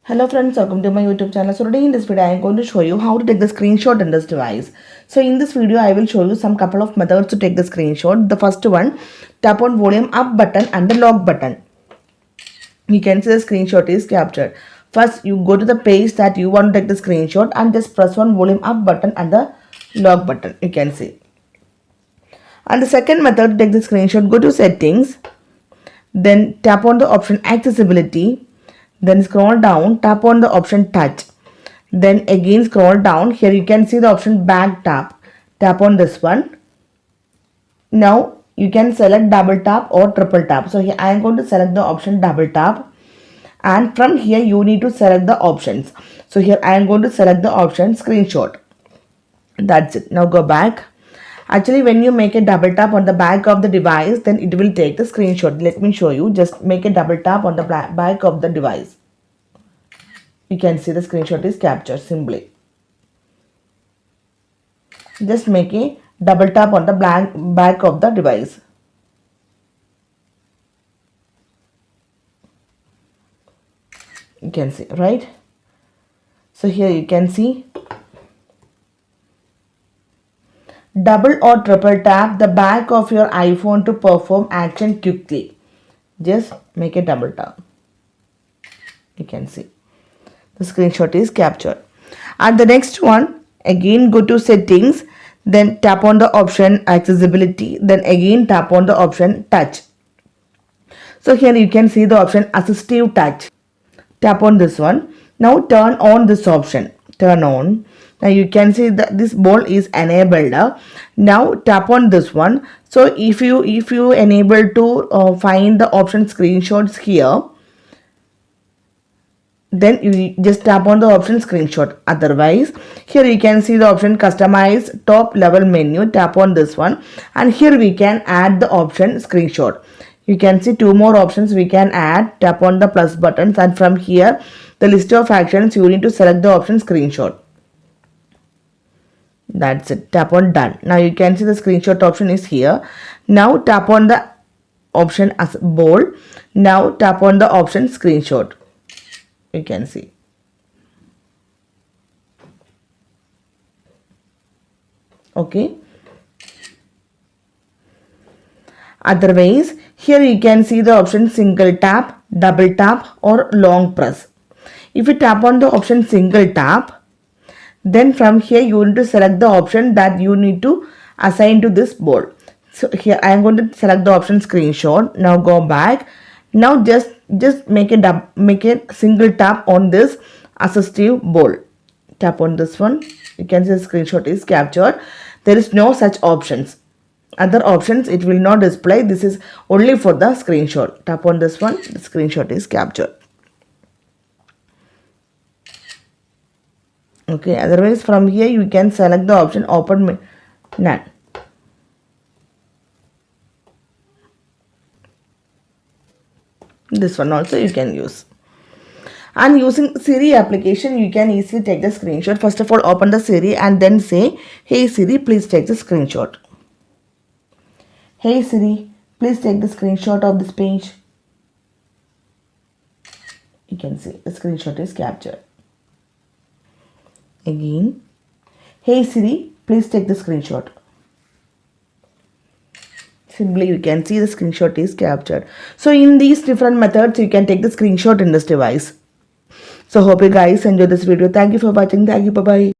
Hello friends, welcome to my YouTube channel. So today in this video I am going to show you how to take the screenshot in this device. So in this video I will show you some couple of methods to take the screenshot. The first one, tap on volume up button and the lock button. You can see the screenshot is captured. First you go to the page that you want to take the screenshot and just press on volume up button and the lock button. You can see. And the second method to take the screenshot, go to settings, then tap on the option accessibility. Then scroll down, tap on the option touch. Then again scroll down. Here you can see the option back tap. Tap on this one. Now you can select double tap or triple tap. So here I am going to select the option double tap. And from here you need to select the options. So here I am going to select the option screenshot. That's it. Now go back. Actually, when you make a double tap on the back of the device, then it will take the screenshot. Let me show you. Just make a double tap on the back of the device. You can see the screenshot is captured simply. Just make a double tap on the back of the device. You can see, right? So here you can see. Double or triple tap the back of your iPhone to perform action quickly. Just make a double tap. You can see the screenshot is captured. And the next one, again go to settings, then tap on the option accessibility, then again tap on the option touch. So here you can see the option assistive touch. Tap on this one. Now turn on this option. Turn on. Now you can see that this ball is enabled. Now tap on this one. So if you enable to find the option screenshots here, then you just tap on the option screenshot. Otherwise, here you can see the option customize top level menu. Tap on this one, and here we can add the option screenshot. You can see two more options we can add. Tap on the plus buttons, and from here the list of actions you need to select the option screenshot. That's it. Tap on done. Now you can see the screenshot option is here. Now tap on the option as bold. Now tap on the option screenshot. You can see. Okay. Otherwise, here you can see the option single tap, double tap or long press. If you tap on the option single tap, then from here you need to select the option that you need to assign to this board. So here I am going to select the option screenshot. Now go back. Now just make a single tap on this assistive board. Tap on this one. You can see the screenshot is captured. There is no such options. Other options it will not display. This is only for the screenshot. Tap on this one. The screenshot is captured. Okay, otherwise from here you can select the option open none. This one also you can use. And using Siri application you can easily take the screenshot. First of all, open the Siri and then say, hey Siri, please take the screenshot. Hey Siri, please take the screenshot of this page. You can see the screenshot is captured. Again, hey Siri, please take the screenshot. Simply you can see the screenshot is captured. So in these different methods you can take the screenshot in this device. So hope you guys enjoyed this video. Thank you for watching. Thank you. Bye bye.